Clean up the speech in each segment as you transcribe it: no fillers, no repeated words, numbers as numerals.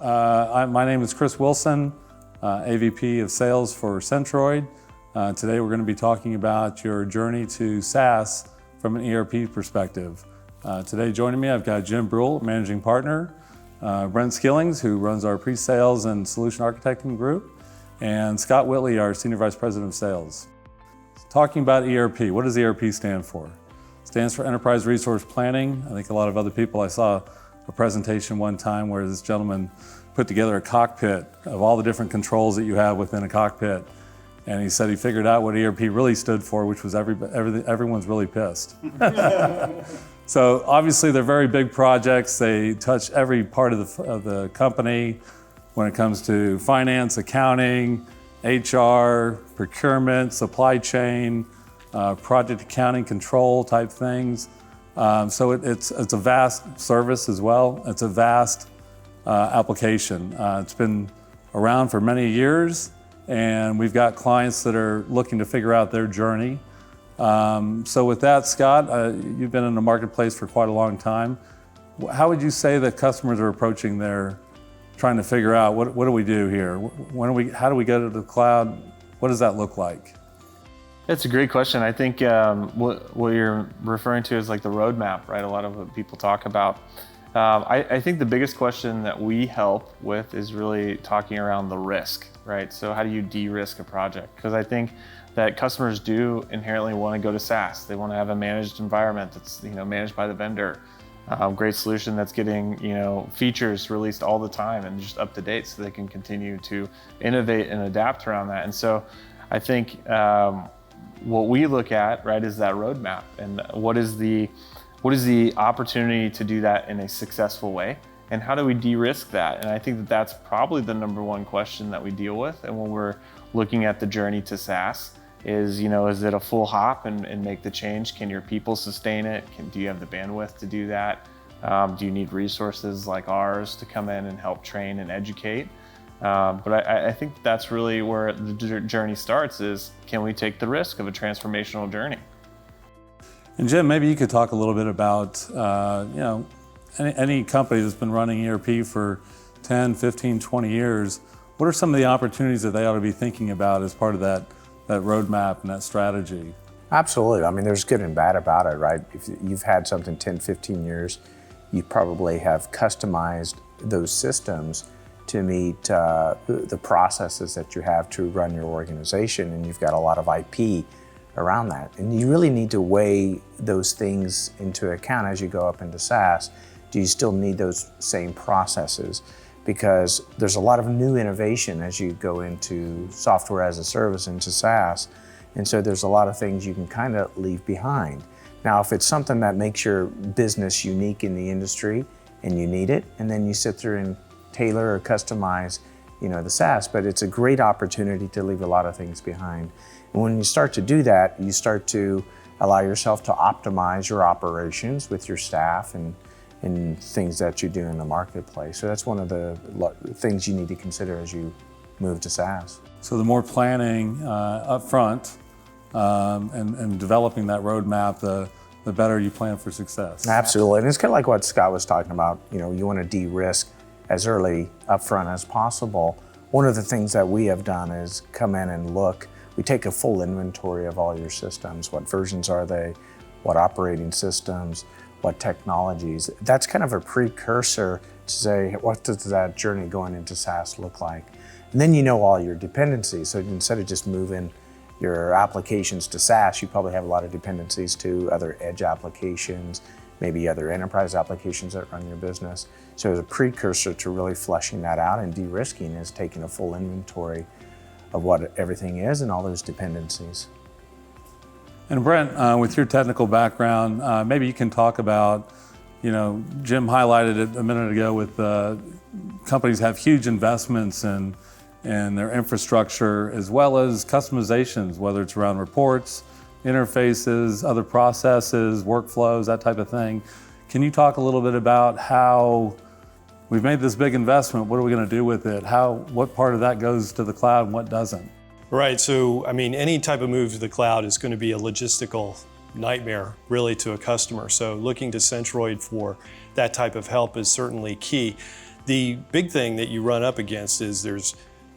My name is Chris Wilson, AVP of Sales for Centroid. Today we're going to be talking about your journey to SaaS from an ERP perspective. Today joining me, I've got Jim Brull, Managing Partner, Brent Skillings, who runs our pre-sales and solution architecting group, and Scott Whitley, our Senior Vice President of Sales. Talking about ERP, what does ERP stand for? It stands for Enterprise Resource Planning. I think a lot of other people, I saw a presentation one time where this gentleman put together a cockpit of all the different controls that you have within a cockpit. And he said he figured out what ERP really stood for, which was everyone's really pissed. So obviously they're very big projects. They touch every part of the company when it comes to finance, accounting, HR, procurement, supply chain, project accounting, control type things. So it's a vast service as well. It's a vast application. It's been around for many years, and we've got clients that are looking to figure out their journey. So with that, Scott, you've been in the marketplace for quite a long time. How would you say that customers are approaching their trying to figure out what do we do here? How do we go to the cloud? What does that look like? That's a great question. I think what you're referring to is like the roadmap, right? A lot of what people talk about. I think the biggest question that we help with is really talking around the risk, right? So how do you de-risk a project? Because I think that customers do inherently want to go to SaaS. They want to have a managed environment that's managed by the vendor. Great solution that's getting features released all the time and just up to date, so they can continue to innovate and adapt around that. And so I think what we look at, right, is that roadmap, and what is the opportunity to do that in a successful way, and how do we de-risk that? And I think that that's probably the number one question that we deal with. And when we're looking at the journey to SaaS, is it a full hop and make the change? Can your people sustain it? Do you have the bandwidth to do that? Do you need resources like ours to come in and help train and educate? But I think that's really where the journey starts, is can we take the risk of a transformational journey? And Jim, maybe you could talk a little bit about any company that's been running ERP for 10, 15, 20 years. What are some of the opportunities that they ought to be thinking about as part of that roadmap and that strategy? Absolutely. I mean, there's good and bad about it, right? If you've had something 10, 15 years, you probably have customized those systems to meet the processes that you have to run your organization, and you've got a lot of IP around that. And you really need to weigh those things into account as you go up into SaaS. Do you still need those same processes? Because there's a lot of new innovation as you go into software as a service, into SaaS. And so there's a lot of things you can kind of leave behind. Now, if it's something that makes your business unique in the industry and you need it, and then you sit through and tailor or customize the SaaS, but it's a great opportunity to leave a lot of things behind. And when you start to do that, you start to allow yourself to optimize your operations with your staff and things that you do in the marketplace. So that's one of the things you need to consider as you move to SaaS. So the more planning up front and developing that roadmap, the better you plan for success. Absolutely, and it's kind of like what Scott was talking about. You want to de-risk as early up front as possible. One of the things that we have done is come in and look. We take a full inventory of all your systems. What versions are they? What operating systems? What technologies? That's kind of a precursor to say, what does that journey going into SaaS look like? And then all your dependencies. So instead of just moving your applications to SaaS, you probably have a lot of dependencies to other edge applications, maybe other enterprise applications that run your business. So as a precursor to really fleshing that out and de-risking is taking a full inventory of what everything is and all those dependencies. And Brent, with your technical background, maybe you can talk about, Jim highlighted it a minute ago with companies have huge investments in their infrastructure as well as customizations, whether it's around reports, interfaces, other processes, workflows, that type of thing. Can you talk a little bit about how we've made this big investment, what are we going to do with it? What part of that goes to the cloud and what doesn't? Right, so any type of move to the cloud is going to be a logistical nightmare really to a customer. So looking to Centroid for that type of help is certainly key. The big thing that you run up against is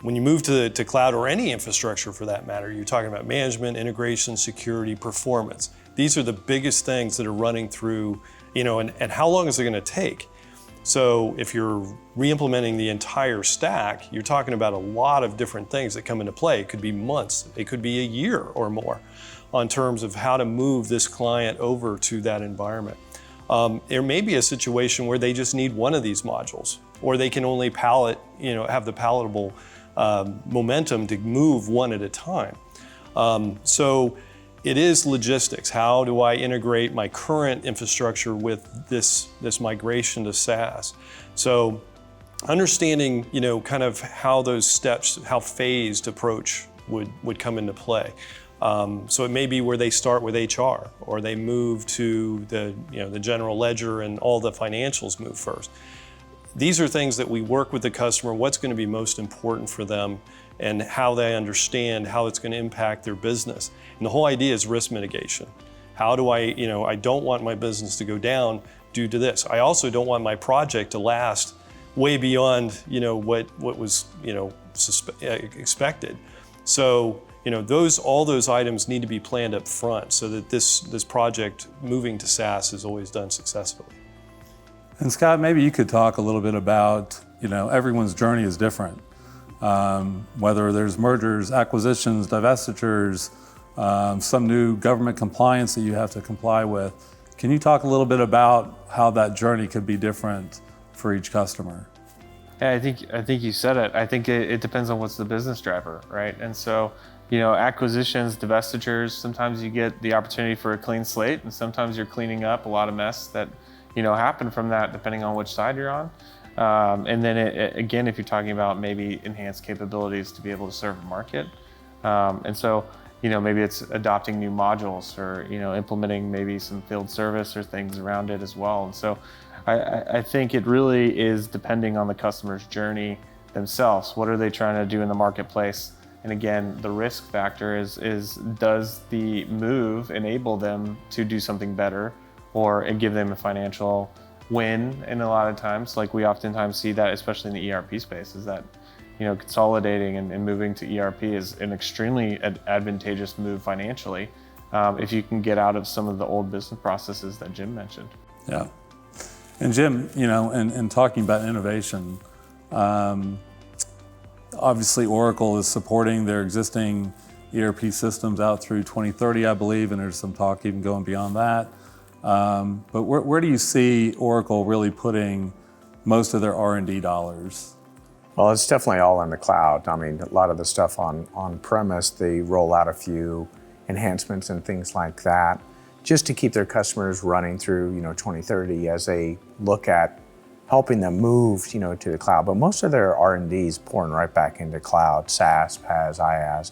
when you move to cloud or any infrastructure for that matter, you're talking about management, integration, security, performance. These are the biggest things that are running through, and how long is it going to take? So if you're re-implementing the entire stack, you're talking about a lot of different things that come into play. It could be months, it could be a year or more on terms of how to move this client over to that environment. There may be a situation where they just need one of these modules, or they can only have the palatable momentum to move one at a time. So it is logistics. How do I integrate my current infrastructure with this migration to SaaS? So understanding, kind of how those steps, how phased approach would come into play. So it may be where they start with HR, or they move to the general ledger and all the financials move first. These are things that we work with the customer, what's going to be most important for them, and how they understand how it's going to impact their business. And the whole idea is risk mitigation. How do I don't want my business to go down due to this. I also don't want my project to last way beyond, what was, expected. So, all those items need to be planned up front so that this project moving to SaaS is always done successfully. And Scott, maybe you could talk a little bit about, everyone's journey is different. Whether there's mergers, acquisitions, divestitures, some new government compliance that you have to comply with. Can you talk a little bit about how that journey could be different for each customer? Yeah, I think you said it. I think it depends on what's the business driver, right? And so, acquisitions, divestitures, sometimes you get the opportunity for a clean slate, and sometimes you're cleaning up a lot of mess that, happen from that depending on which side you're on. And then again, if you're talking about maybe enhanced capabilities to be able to serve a market. And so, maybe it's adopting new modules or, implementing maybe some field service or things around it as well. And so I think it really is depending on the customer's journey themselves. What are they trying to do in the marketplace? And again, the risk factor is does the move enable them to do something better or give them a financial win? And a lot of times, like we oftentimes see that, especially in the ERP space, is that consolidating and moving to ERP is an extremely advantageous move financially if you can get out of some of the old business processes that Jim mentioned. Yeah. And Jim, in talking about innovation, obviously Oracle is supporting their existing ERP systems out through 2030, I believe, and there's some talk even going beyond that. But where do you see Oracle really putting most of their R&D dollars? Well, it's definitely all in the cloud. I mean, a lot of the stuff on premise, they roll out a few enhancements and things like that, just to keep their customers running through, 2030 as they look at helping them move, to the cloud. But most of their R&D is pouring right back into cloud, SaaS, PaaS, IaaS,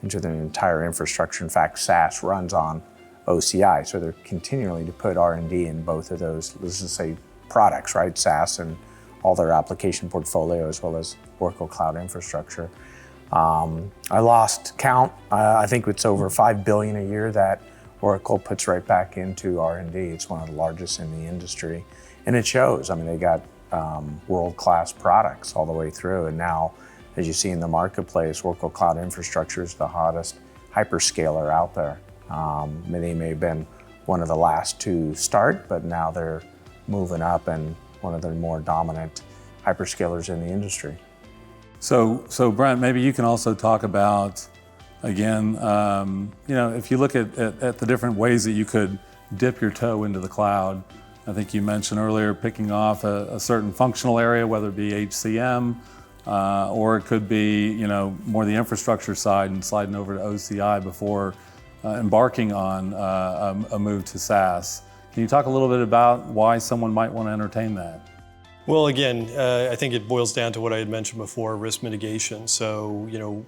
into their entire infrastructure. In fact, SaaS runs on OCI, so they're continually to put R&D in both of those, let's just say, products, right? SaaS and all their application portfolio, as well as Oracle Cloud Infrastructure. I lost count. I think it's over $5 billion a year that Oracle puts right back into R&D. It's one of the largest in the industry. And it shows. I mean, they got world-class products all the way through. And now, as you see in the marketplace, Oracle Cloud Infrastructure is the hottest hyperscaler out there. They may have been one of the last to start, but now they're moving up and one of the more dominant hyperscalers in the industry. So Brent, maybe you can also talk about, again, if you look at the different ways that you could dip your toe into the cloud. I think you mentioned earlier picking off a certain functional area, whether it be HCM, or it could be, more the infrastructure side and sliding over to OCI before embarking on a move to SaaS. Can you talk a little bit about why someone might want to entertain that? Well, again, I think it boils down to what I had mentioned before, risk mitigation. So,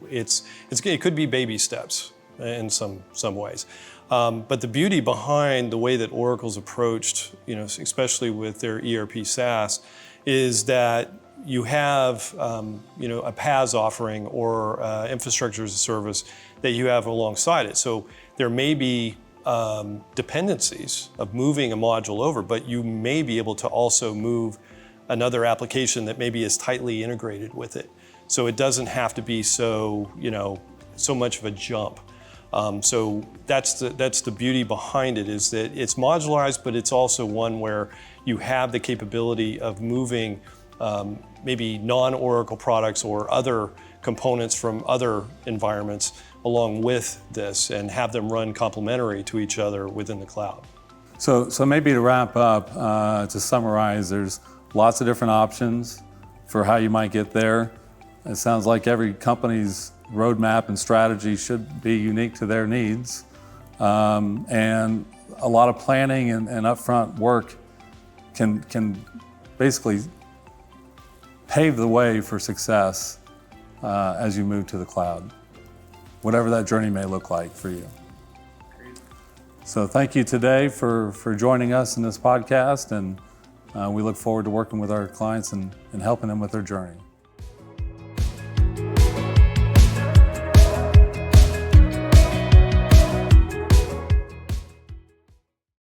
it could be baby steps in some ways. But the beauty behind the way that Oracle's approached, especially with their ERP SaaS, is that you have, a PaaS offering or infrastructure as a service that you have alongside it. So there may be dependencies of moving a module over, but you may be able to also move another application that maybe is tightly integrated with it. So it doesn't have to be so, so much of a jump. So that's the beauty behind it, is that it's modularized, but it's also one where you have the capability of moving maybe non-Oracle products or other components from other environments along with this and have them run complementary to each other within the cloud. So maybe to wrap up, to summarize, there's lots of different options for how you might get there. It sounds like every company's roadmap and strategy should be unique to their needs. And a lot of planning and upfront work can basically pave the way for success as you move to the cloud, whatever that journey may look like for you. So thank you today for joining us in this podcast, and we look forward to working with our clients and helping them with their journey.